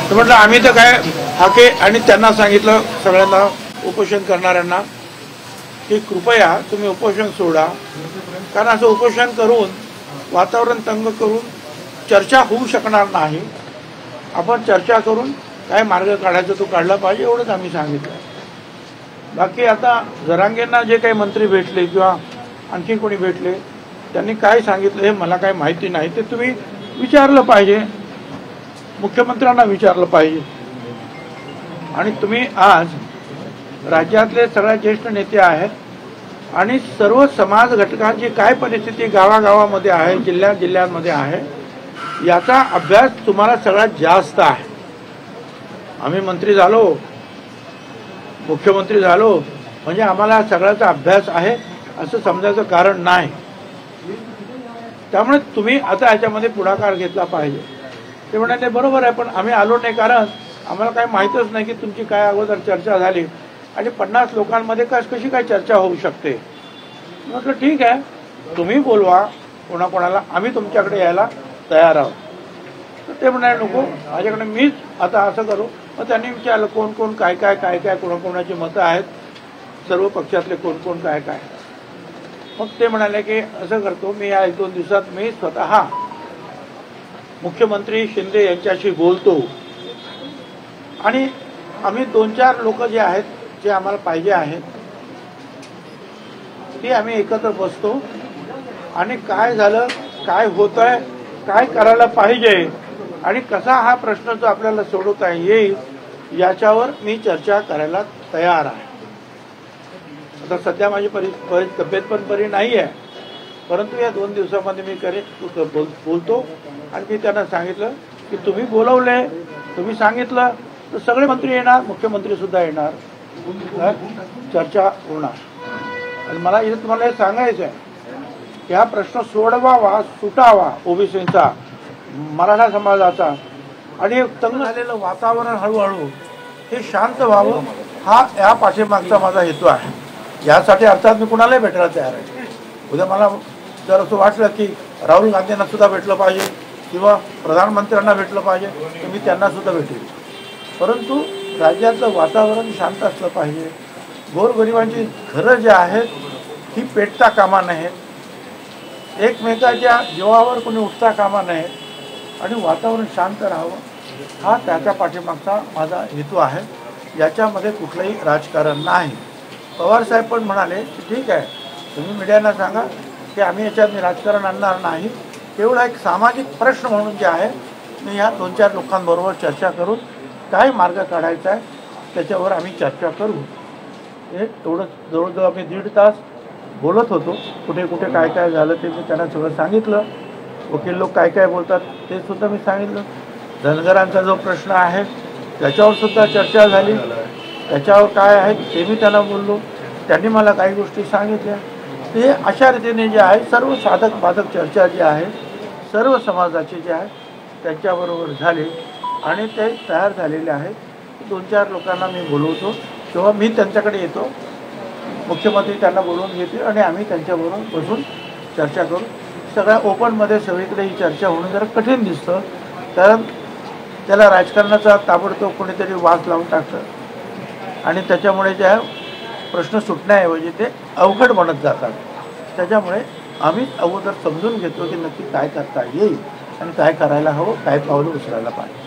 तर म्हटलं आम्ही तर काय हाके आणि त्यांना सांगितलं सगळ्यांना उपोषण करणाऱ्यांना की कृपया तुम्ही उपोषण सोडा, कारण असं उपोषण करून वातावरण तंग करून चर्चा होऊ शकणार नाही. आपण चर्चा करून काय मार्ग काढायचा तो काढला पाहिजे एवढंच आम्ही सांगितलं. बाकी आता जरांगेंना जे काही मंत्री भेटले किंवा आणखी कोणी भेटले त्यांनी काय सांगितलं हे मला काही माहिती नाही. ते तुम्ही विचारलं पाहिजे, मुख्यमंत्र्यांना विचारलं पाहिजे. आणि तुम्ही आज राज्यातले सगळ्यात ज्येष्ठ नेते आहेत आणि सर्व समाज घटकांची काय परिस्थिती गावागावामध्ये आहे, जिल्ह्यांमध्ये आहे याचा अभ्यास तुम्हाला सगळ्यात जास्त आहे. आम्ही मंत्री झालो, मुख्यमंत्री झालो म्हणजे आम्हाला सगळ्याचा अभ्यास आहे असं समजायचं कारण नाही. त्यामुळे तुम्ही आता याच्यामध्ये पुढाकार घेतला पाहिजे. ते म्हणाले बरोबर आहे, पण आम्ही आलो नाही कारण आम्हाला काही माहीतच नाही की तुमची काय अगोदर चर्चा झाली आणि 50 लोकांमध्ये कशी काय चर्चा होऊ शकते. म्हटलं ठीक आहे, तुम्ही बोलवा कोणाकोणाला, आम्ही तुमच्याकडे यायला तयार आहोत. तर ते म्हणाले नको, माझ्याकडे मीच आता असं करू. मग त्यांनी विचारलं कोण कोण काय काय काय काय कोणाकोणाची मतं आहेत, सर्व पक्षातले कोण कोण काय काय. मग ते म्हणाले की असं करतो मी या 1-2 दिवसात मी स्वतः मुख्यमंत्री शिंदे यांच्याशी बोलतो आणि आम्ही 2-4 लोक जे आहेत जे आम्हाला पाहिजे आहेत ते आम्ही एकत्र बसतो आणि काय झालं, काय होत आहे, काय करायला पाहिजे आणि कसा हा प्रश्न जो आपल्याला सोडवता येईल याच्यावर मी चर्चा करायला तयार आहे. आता सध्या माझी तब्येत पण बरी नाही आहे, परंतु या 2 दिवसामध्ये मी बोलतो. आणि मी त्यांना सांगितलं की तुम्ही बोलवले, तुम्ही सांगितलं तर सगळे मंत्री येणार, मुख्यमंत्री सुद्धा येणार, चर्चा होणार. आणि मला इथे तुम्हाला हे सांगायचं आहे की हा प्रश्न सोडवावा, सुटावा ओबीसीचा, मराठा समाजाचा आणि तंग झालेलं वातावरण हळूहळू हे शांत व्हावं हा या पाठीमागचा माझा हेतू आहे. यासाठी अर्थात मी कुणालाही भेटायला तयार आहे. उद्या मला जर असं वाटलं की राहुल गांधींना सुद्धा भेटलं पाहिजे किंवा प्रधानमंत्र्यांना भेटलं पाहिजे तर मी त्यांना सुद्धा भेटेल. परंतु राज्यातलं वातावरण शांत असलं पाहिजे. गोरगरिबांची घरं जी आहेत ही पेटता कामा नयेत, एकमेकाच्या जीवावर कोणी उठता कामा नयेत आणि वातावरण शांत राहावं हा त्याच्या पाठीमागचा माझा हेतू आहे. याच्यामध्ये कुठलंही राजकारण नाही. पवारसाहेब पण म्हणाले की ठीक आहे, तुम्ही मीडियांना सांगा की आम्ही याच्यात राजकारण आणणार नाही, तेवढा एक सामाजिक प्रश्न म्हणून जे आहे मी ह्या 2-4 लोकांबरोबर चर्चा करून काय मार्ग काढायचा आहे त्याच्यावर आम्ही चर्चा करू. हे एवढं जवळजवळ आम्ही 1.5 तास बोलत होतो. कुठे कुठे काय काय झालं ते मी त्यांना सगळं सांगितलं. वकील लोक काय काय बोलतात ते सुद्धा मी सांगितलं. धनगरांचा जो प्रश्न आहे त्याच्यावर सुद्धा चर्चा झाली, त्याच्यावर काय आहे ते मी त्यांना बोललो. त्यांनी मला काही गोष्टी सांगितल्या. ते अशा रीतीने जे आहे सर्व साधक बाधक चर्चा जी आहे सर्व समाजाची जी आहे त्यांच्याबरोबर झाली आणि ते तयार झालेले आहे. 2-4 लोकांना मी बोलवतो किंवा मी त्यांच्याकडे येतो, मुख्यमंत्री त्यांना बोलवून घेतील आणि आम्ही त्यांच्याबरोबर बसून चर्चा करू. सगळ्या ओपनमध्ये सगळीकडे ही चर्चा होणं जरा कठीण दिसतं, कारण त्याला राजकारणाचा ताबडतोब कोणीतरी वास लावून टाकतं आणि त्याच्यामुळे ज्या प्रश्न सुटण्याऐवजी ते अवघड बनत जातात. त्याच्यामुळे आम्हीच अगोदर समजून घेतो की नक्की काय करता येईल आणि काय करायला हवं, काय पावलं उचलायला पाहिजे.